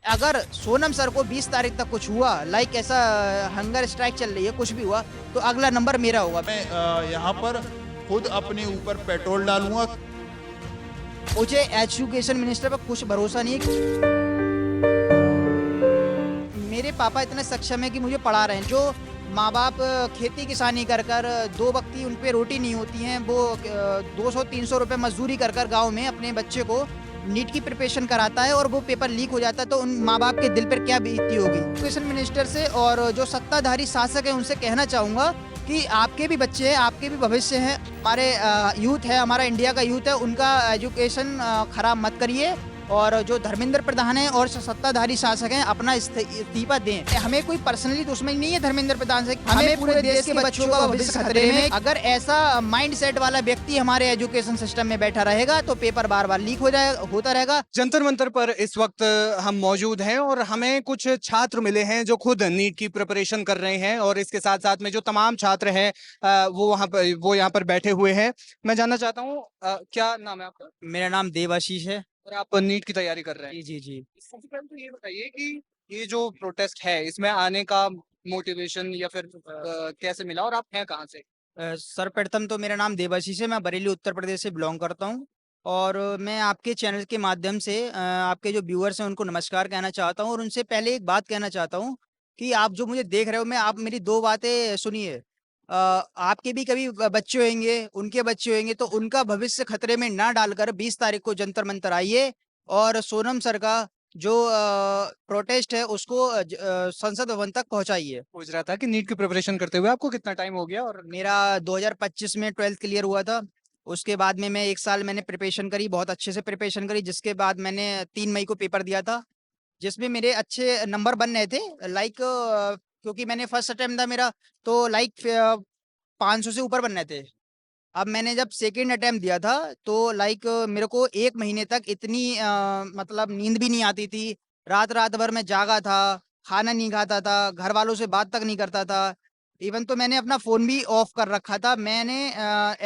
अगर सोनम सर को 20 तारीख तक कुछ हुआ, लाइक ऐसा हंगर स्ट्राइक चल रही है, कुछ भी हुआ, तो अगला नंबर मेरा होगा। मैं यहाँ पर खुद अपने ऊपर पेट्रोल डालूंगा। मुझे एजुकेशन मिनिस्टर पर कुछ भरोसा नहीं है। मेरे पापा इतने सक्षम है कि मुझे पढ़ा रहे हैं। जो माँ बाप खेती किसानी कर कर दो वक्त की उन पे रोटी नहीं होती हैं, वो 200-300 रुपए मजदूरी कर कर गाँव में अपने बच्चे को नीट की प्रिपरेशन कराता है और वो पेपर लीक हो जाता है, तो उन माँ बाप के दिल पर क्या बीतती होगी। एजुकेशन मिनिस्टर से और जो सत्ताधारी शासक है उनसे कहना चाहूँगा कि आपके भी बच्चे हैं, आपके भी भविष्य हैं, हमारे यूथ है, हमारा इंडिया का यूथ है, उनका एजुकेशन खराब मत करिए। और जो धर्मेंद्र प्रधान है और सत्ताधारी शासक हैं, अपना इस्तीफा दें। हमें कोई पर्सनली दुश्मनी नहीं है धर्मेंद्र प्रधान से, हमें पूरे देश के बच्चों का भविष्य खतरे में। अगर ऐसा माइंड सेट वाला व्यक्ति हमारे एजुकेशन सिस्टम में बैठा रहेगा तो पेपर बार बार लीक होता रहेगा। जंतर मंतर पर इस वक्त हम मौजूद हैं और हमें कुछ छात्र मिले हैं जो खुद नीट की प्रिपरेशन कर रहे हैं और इसके साथ साथ में जो तमाम छात्र हैं वो यहाँ पर बैठे हुए हैं। मैं जानना चाहता हूँ क्या नाम है आपका? मेरा नाम देवाशीष है। और आप नीट की तैयारी कर रहे हैं? जी जी जी। सबसे पहले तो ये बताइए कि ये जो प्रोटेस्ट है इसमें आने का मोटिवेशन या फिर कैसे मिला और आप हैं कहाँ से? सर्वप्रथम तो मेरा नाम देवाशीष है, मैं बरेली उत्तर प्रदेश से बिलोंग करता हूँ। और मैं आपके चैनल के माध्यम से आपके जो व्यूअर्स हैं उनको नमस्कार कहना चाहता हूँ, और उनसे पहले एक बात कहना चाहता हूँ कि आप जो मुझे देख रहे हो, मैं आप मेरी दो बातें सुनिए। आपके भी कभी बच्चे होंगे, उनके बच्चे होंगे, तो उनका भविष्य खतरे में ना डालकर 20 तारीख को जंतर मंतर आइए और सोनम सर का जो प्रोटेस्ट है उसको संसद भवन तक पहुंचाइए। पूछ रहा था कि नीट की प्रिपरेशन करते हुए आपको कितना टाइम हो गया? और मेरा 2025 में 12th क्लियर हुआ था। उसके बाद में मैं 1 साल मैंने प्रिपरेशन करी, बहुत अच्छे से प्रिपरेशन करी, जिसके बाद मैंने 3 मई को पेपर दिया था, जिसमें मेरे अच्छे नंबर बन रहे थे। लाइक क्योंकि मैंने फर्स्ट अटेम्प्ट था मेरा, तो लाइक 500 से ऊपर बन रहे थे। अब मैंने जब सेकंड अटेम्प्ट दिया था, तो लाइक मेरे को 1 महीने तक इतनी मतलब नींद भी नहीं आती थी। रात-रात भर मैं जागा था, खाना नहीं खाता था, घर वालों से बात तक नहीं करता था। इवन तो मैंने अपना फ़ोन भी ऑफ कर रखा था। मैंने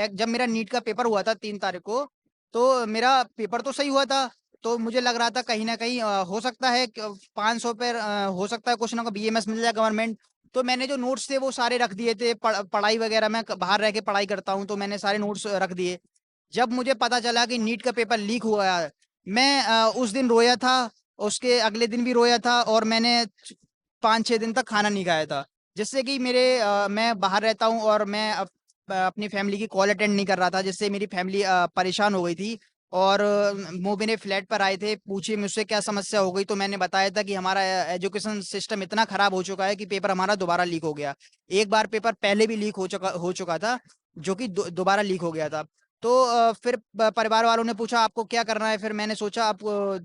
एक जब मेरा नीट का पेपर हुआ था 3 तारीख को, तो मेरा पेपर तो सही हुआ था। तो मुझे लग रहा था कहीं न कहीं हो सकता है क 500 पे हो सकता है कुछ ना कुछ बीएमएस मिल जाए गवर्नमेंट। तो मैंने जो नोट्स थे वो सारे रख दिए थे। पढ़ाई वगैरह मैं बाहर रह के पढ़ाई करता हूँ, तो मैंने सारे नोट्स रख दिए। जब मुझे पता चला कि नीट का पेपर लीक हुआ है, मैं उस दिन रोया था, उसके अगले दिन भी रोया था, और मैंने 5-6 दिन तक खाना नहीं खाया था। जिससे कि मैं बाहर रहता हूँ और मैं अपनी फैमिली की कॉल अटेंड नहीं कर रहा था, जिससे मेरी फैमिली परेशान हो गई थी। और वो मेरे फ्लैट पर आए थे, पूछे मुझसे क्या समस्या हो गई, तो मैंने बताया था कि हमारा एजुकेशन सिस्टम इतना खराब हो चुका है कि पेपर हमारा दोबारा लीक हो गया। एक बार पेपर पहले भी लीक हो चुका था, जो कि दोबारा लीक हो गया था। तो फिर परिवार वालों ने पूछा आपको क्या करना है? फिर मैंने सोचा आप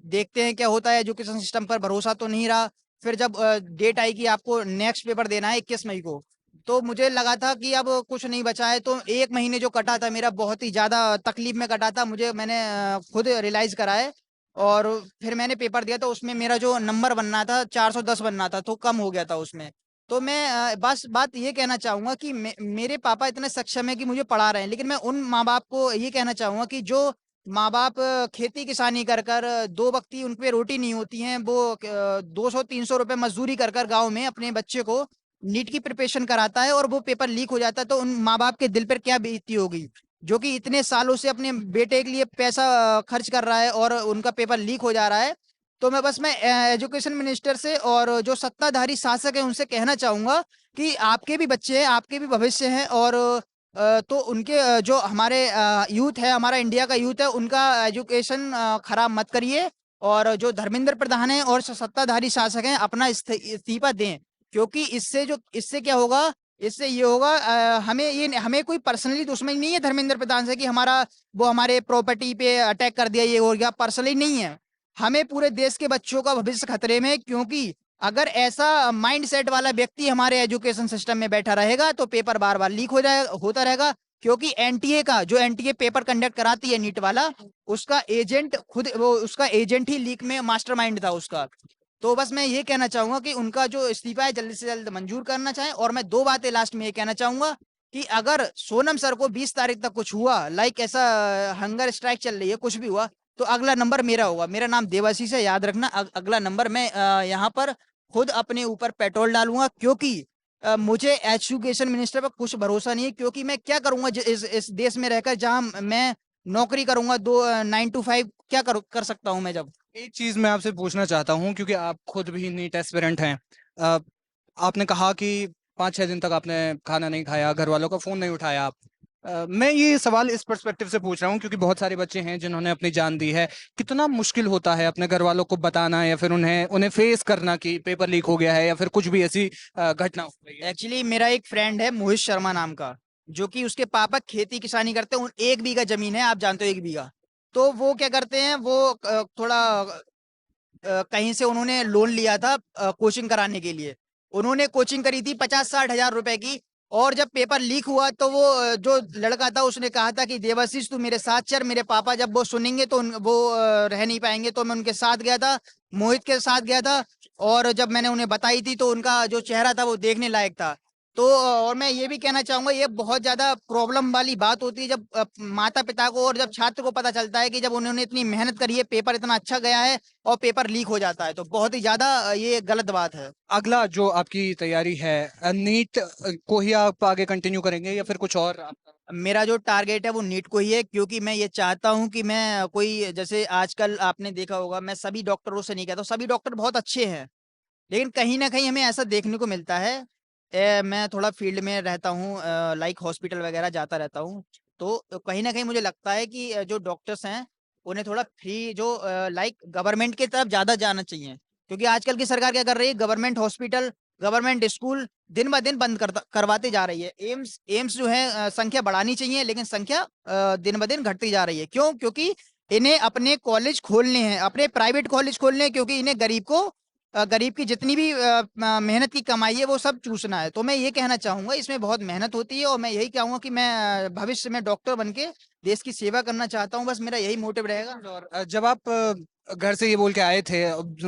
देखते हैं क्या होता है, एजुकेशन सिस्टम पर भरोसा तो नहीं रहा। फिर जब डेट आई कि आपको नेक्स्ट पेपर देना है 21 मई को, तो मुझे लगा था कि अब कुछ नहीं बचा है। तो 1 महीने जो कटा था मेरा, बहुत ही ज़्यादा तकलीफ में कटा था। मैंने खुद रियलाइज़ करा है। और फिर मैंने पेपर दिया, तो उसमें मेरा जो नंबर बनना था 410 बनना था, तो कम हो गया था उसमें। तो मैं बस बात ये कहना चाहूँगा कि मेरे पापा इतने सक्षम है कि मुझे पढ़ा रहे हैं। लेकिन मैं उन माँ-बाप को ये कहना चाहूँगा कि जो माँ-बाप खेती किसानी कर कर दो वक्त की उन पे रोटी नहीं होती हैं, वो 200-300 रुपए मजदूरी कर कर गाँव में अपने बच्चे को नीट की प्रिपरेशन कराता है, और वो पेपर लीक हो जाता है, तो उन माँ-बाप के दिल पर क्या बीतती होगी, जो कि इतने सालों से अपने बेटे के लिए पैसा खर्च कर रहा है और उनका पेपर लीक हो जा रहा है। तो मैं एजुकेशन मिनिस्टर से और जो सत्ताधारी शासक हैं उनसे कहना चाहूँगा कि आपके भी बच्चे हैं, आपके भी भविष्य हैं, और तो उनके जो हमारे यूथ है, हमारा इंडिया का यूथ है, उनका एजुकेशन खराब मत करिए। और जो धर्मेंद्र प्रधान हैं और सत्ताधारी शासक हैं, अपना इस्तीफा दें। क्योंकि इससे क्या होगा, इससे ये होगा, हमें कोई पर्सनली दुश्मनी नहीं है धर्मेंद्र प्रधान से कि वो हमारे प्रॉपर्टी पे अटैक कर दिया, ये हो गया, पर्सनली नहीं है। हमें पूरे देश के बच्चों का भविष्य खतरे में है, क्योंकि अगर ऐसा माइंड सेट वाला व्यक्ति हमारे एजुकेशन सिस्टम में बैठा रहेगा तो पेपर बार बार लीक होता रहेगा। क्योंकि एनटीए का जो एनटीए पेपर कंडक्ट कराती है नीट वाला, उसका एजेंट ही लीक में मास्टरमाइंड था उसका। तो बस मैं ये कहना चाहूंगा कि उनका जो इस्तीफा है जल्द से जल्द मंजूर करना चाहें। और मैं दो बातें लास्ट में ये कहना चाहूंगा कि अगर सोनम सर को 20 तारीख तक कुछ हुआ, लाइक ऐसा हंगर स्ट्राइक चल रही है, कुछ भी हुआ, तो अगला नंबर मेरा होगा। मेरा नाम देवाशीष है, याद रखना। अगला नंबर मैं यहाँ पर खुद अपने ऊपर पेट्रोल डालूंगा, क्योंकि मुझे एजुकेशन मिनिस्टर पर कुछ भरोसा नहीं है। क्योंकि मैं क्या करूंगा इस देश में रहकर, जहां मैं नौकरी करूंगा 9 to 5, क्या कर सकता हूं मैं जब। एक चीज मैं आपसे पूछना चाहता हूँ, क्योंकि आप खुद भी नीट एस्पिरेंट हैं। अ, आपने कहा कि 5-6 दिन तक आपने खाना नहीं खाया, घर वालों का फोन नहीं उठाया आप। मैं ये सवाल इस पर्सपेक्टिव से पूछ रहा हूँ क्योंकि बहुत सारे बच्चे हैं जिन्होंने अपनी जान दी है। कितना मुश्किल होता है अपने घर वालों को बताना, या फिर उन्हें उन्हें फेस करना कि पेपर लीक हो गया है या फिर कुछ भी ऐसी घटना हो गई है। एक्चुअली मेरा एक फ्रेंड है मोहित शर्मा नाम का, जो कि उसके पापा खेती किसानी करते हैं। 1 बीघा जमीन है, आप जानते हो, 1 बीघा। तो वो क्या करते हैं, वो थोड़ा कहीं से उन्होंने लोन लिया था कोचिंग कराने के लिए। उन्होंने कोचिंग करी थी 50-60 हजार रुपए की। और जब पेपर लीक हुआ तो वो जो लड़का था उसने कहा था कि देवाशीष तू मेरे साथ चल। मेरे पापा जब वो सुनेंगे तो वो रह नहीं पाएंगे। तो मैं उनके साथ गया था, मोहित के साथ गया था। और जब मैंने उन्हें बताई थी तो उनका जो चेहरा था वो देखने लायक था। तो और मैं ये भी कहना चाहूंगा, ये बहुत ज्यादा प्रॉब्लम वाली बात होती है जब माता पिता को और जब छात्र को पता चलता है कि जब उन्होंने इतनी मेहनत करी है, पेपर इतना अच्छा गया है और पेपर लीक हो जाता है, तो बहुत ही ज्यादा ये गलत बात है। अगला जो आपकी तैयारी है, नीट को ही आप आगे कंटिन्यू करेंगे या फिर कुछ और आपका? मेरा जो टारगेट है वो नीट को ही है, क्योंकि मैं ये चाहता हूं कि मैं कोई, जैसे आजकल आपने देखा होगा, मैं सभी डॉक्टरों से नहीं कहता हूं, सभी डॉक्टर बहुत अच्छे हैं, लेकिन कहीं ना कहीं हमें ऐसा देखने को मिलता है। मैं थोड़ा फील्ड में रहता हूँ, लाइक हॉस्पिटल वगैरह जाता रहता हूँ। तो कहीं ना कहीं मुझे लगता है कि जो डॉक्टर्स हैं उन्हें थोड़ा फ्री, जो लाइक गवर्नमेंट की तरफ ज़्यादा जाना चाहिए। क्योंकि आजकल की सरकार क्या कर रही है, गवर्नमेंट हॉस्पिटल, गवर्नमेंट स्कूल दिन ब दिन बंद करवाते जा रही है। एम्स एम्स जो है संख्या बढ़ानी चाहिए, लेकिन संख्या दिन ब दिन घटती जा रही है। क्यों? क्योंकि इन्हें अपने कॉलेज खोलने हैं, अपने प्राइवेट कॉलेज खोलने हैं, क्योंकि इन्हें गरीब की जितनी भी मेहनत की कमाई है वो सब चूसना है। तो मैं ये कहना चाहूंगा, इसमें बहुत मेहनत होती है, और मैं यही कहूंगा कि मैं भविष्य में डॉक्टर बन के देश की सेवा करना चाहता हूँ। बस मेरा यही मोटिव रहेगा। और जब आप घर से ये बोल के आए थे,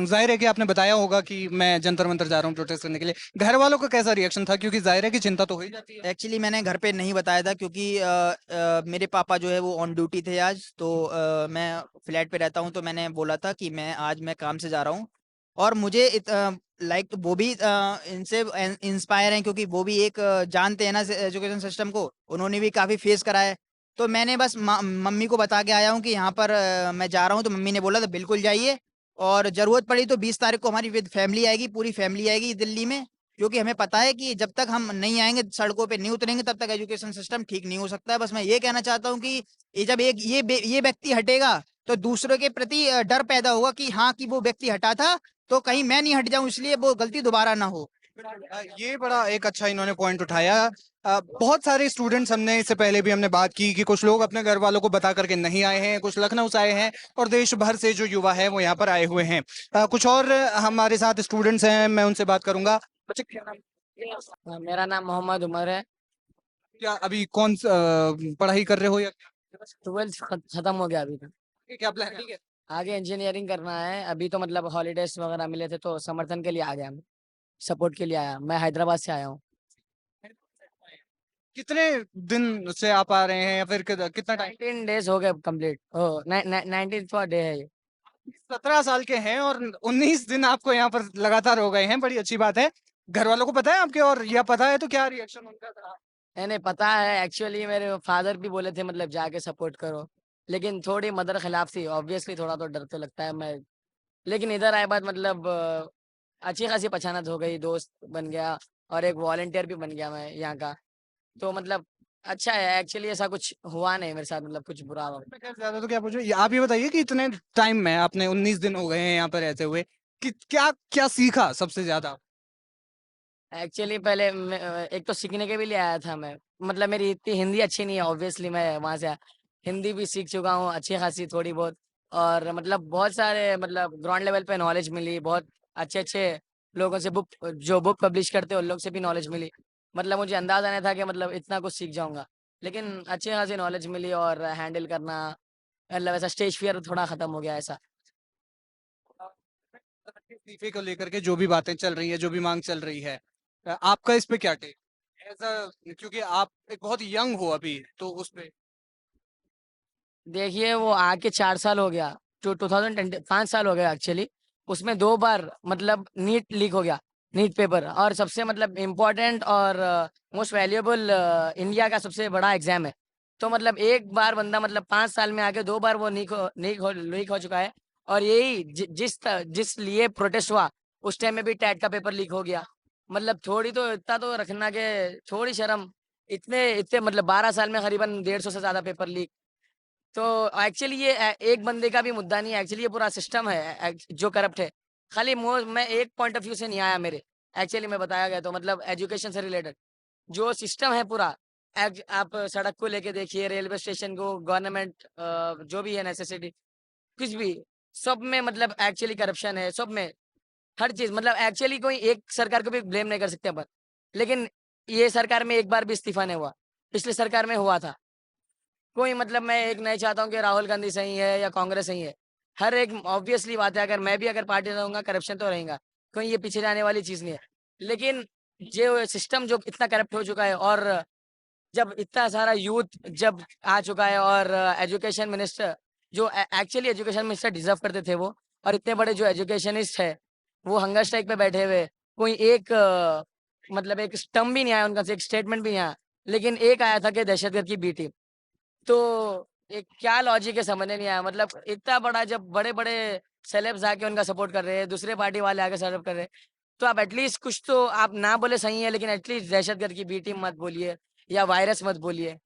जाहिर है कि आपने बताया होगा कि मैं जंतर मंतर जा रहा हूँ प्रोटेस्ट करने के लिए, घर वालों का कैसा रिएक्शन था? क्योंकि जाहिर है कि चिंता तो हो ही जाती है। एक्चुअली मैंने घर पे नहीं बताया था, क्योंकि मेरे पापा जो है वो ऑन ड्यूटी थे आज। तो मैं फ्लैट पे रहता हूँ, तो मैंने बोला था कि मैं काम से जा रहा हूँ। और मुझे लाइक वो भी इनसे इंस्पायर हैं, क्योंकि वो भी एक जानते हैं ना एजुकेशन सिस्टम को, उन्होंने भी काफ़ी फेस करा है। तो मैंने बस मम्मी को बता के आया हूँ कि यहाँ पर मैं जा रहा हूँ। तो मम्मी ने बोला था बिल्कुल जाइए, और ज़रूरत पड़ी तो 20 तारीख को हमारी विद फैमिली आएगी, पूरी फैमिली आएगी दिल्ली में। क्योंकि हमें पता है कि जब तक हम नहीं आएंगे, सड़कों पे नहीं उतरेंगे, तब तक एजुकेशन सिस्टम ठीक नहीं हो सकता है। बस मैं ये कहना चाहता हूँ कि ये जब ये व्यक्ति हटेगा, तो दूसरों के प्रति डर पैदा होगा कि हाँ, कि वो व्यक्ति हटा था, तो कहीं मैं नहीं हट जाऊं, इसलिए वो गलती दोबारा ना हो। ये बड़ा एक अच्छा इन्होंने पॉइंट उठाया। बहुत सारे स्टूडेंट्स, हमने इससे पहले भी हमने बात की कि कुछ लोग अपने घर वालों को बता करके नहीं आए हैं, कुछ लखनऊ से आए हैं, और देश भर से जो युवा है वो यहाँ पर आए हुए हैं। कुछ और हमारे साथ स्टूडेंट्स हैं, मैं उनसे बात करूंगा। बच्चे क्या नाम? मेरा नाम मोहम्मद उमर है। क्या अभी कौन पढ़ाई कर रहे हो या 12th खत्म हो गया अभी तो। क्या प्लान है? आगे इंजीनियरिंग करना है। अभी तो मतलब हॉलीडेज वगैरह मिले थे तो समर्थन के लिए आ गया मैं, सपोर्ट के लिए आया। मैं हैदराबाद से आया हूँ। कितने दिन से आप आ रहे हैं या फिर कितना टाइम? 19 डेज हो गए कंप्लीट। ओ 19th डे है ये। 17 साल के हैं और 19 दिन आपको यहाँ पर लगातार हो गए हैं, बड़ी अच्छी बात है। घर वालों को पता है आपके, और या पता है तो क्या रिएक्शन उनका था? नहीं पता है। एक्चुअली मेरे फादर भी बोले थे मतलब जाके सपोर्ट करो, लेकिन थोड़ी मदर खिलाफ थी। ऑब्वियसली थोड़ा तो डर तो लगता है। मैं लेकिन इधर आए बाद मतलब अच्छी खासी पहचानत हो गई, दोस्त बन गया, और एक वॉलंटियर भी बन गया मैं यहाँ का। तो मतलब अच्छा है। एक्चुअली ऐसा कुछ हुआ नहीं मेरे साथ, मतलब कुछ बुरा हुआ। मैं खैर ज्यादा तो क्या पूछूं, आप ये बताइए कि इतने टाइम में आपने 19 दिन हो गए हैं यहाँ पर रहते हुए, कि क्या क्या सीखा सबसे ज्यादा? एक्चुअली पहले एक तो सीखने के भी लिए आया था मैं। मतलब मेरी इतनी हिंदी अच्छी नहीं है, ऑब्वियसली मैं वहाँ से हिंदी भी सीख चुका हूँ अच्छी खासी थोड़ी बहुत। और मतलब बहुत सारे मतलब ग्राउंड लेवल पे नॉलेज मिली। बहुत अच्छे अच्छे लोगों से बुक पब्लिश करते हैं उन लोग से भी नॉलेज मिली। मतलब मुझे अंदाजा नहीं था कि मतलब इतना कुछ सीख जाऊंगा, लेकिन अच्छी खासी नॉलेज मिली। और हैंडल करना, मतलब ऐसा स्टेज फियर थोड़ा खत्म हो गया ऐसा। इस्तीफे को लेकर के जो भी बातें चल रही है, जो भी मांग चल रही है, आपका इस पे क्या टेक? ऐसा, क्योंकि आप एक बहुत यंग हो अभी, तो उस पे। देखिए वो आके 4 साल हो गया, 2020 5 साल हो गए एक्चुअली। उसमें 2 बार मतलब नीट लीक हो गया, नीट पेपर, और सबसे मतलब इम्पोर्टेंट और मोस्ट वैल्यूएबल इंडिया का सबसे बड़ा एग्ज़ाम है। तो मतलब एक बार बंदा मतलब 5 साल में आके 2 बार वो लीक हो चुका है। और यही जिस लिए प्रोटेस्ट हुआ, उस टाइम में भी टेट का पेपर लीक हो गया। मतलब थोड़ी तो इतना तो रखना के थोड़ी शर्म, इतने इतने मतलब 12 साल में करीबन 150 से ज़्यादा पेपर लीक। तो एक्चुअली ये एक बंदे का भी मुद्दा नहीं है, एक्चुअली ये पूरा सिस्टम है जो करप्ट है। खाली मैं एक पॉइंट ऑफ व्यू से नहीं आया मेरे, एक्चुअली मैं बताया गया तो मतलब एजुकेशन से रिलेटेड जो सिस्टम है पूरा। आप सड़क को लेके देखिए, रेलवे स्टेशन को, गवर्नमेंट जो भी है नेसेसिटी, कुछ भी, सब में मतलब एक्चुअली करप्शन है, सब में, हर चीज़ मतलब एक्चुअली कोई एक सरकार को भी ब्लेम नहीं कर सकते अपन। लेकिन ये सरकार में एक बार भी इस्तीफा नहीं हुआ, पिछली सरकार में हुआ था। कोई मतलब मैं एक नहीं चाहता हूँ कि राहुल गांधी सही है या कांग्रेस सही है। हर एक ऑब्वियसली बात है, अगर मैं भी अगर पार्टी रहूँगा, करप्शन तो रहेगा। कोई ये पीछे जाने वाली चीज़ नहीं है। लेकिन जो सिस्टम जो इतना करप्ट हो चुका है, और जब इतना सारा यूथ जब आ चुका है, और एजुकेशन मिनिस्टर जो एक्चुअली एजुकेशन मिनिस्टर डिजर्व करते थे वो, और इतने बड़े जो एजुकेशनिस्ट है वो हंगर स्ट्राइक पे बैठे हुए, कोई एक मतलब एक स्टम्प भी नहीं आया उनका से, एक स्टेटमेंट भी नहीं आया। लेकिन एक आया था कि दहशतगर्द की बी टीम। तो ये क्या लॉजिक है समझ में नहीं आया। मतलब इतना बड़ा जब बड़े-बड़े सेलेब्स आके उनका सपोर्ट कर रहे हैं, दूसरे पार्टी वाले आके सपोर्ट कर रहे हैं, तो आप एटलीस्ट कुछ तो आप ना बोले सही है, लेकिन एटलीस्ट दहशतगर्द की बी टीम मत बोलिए या वायरस मत बोलिए।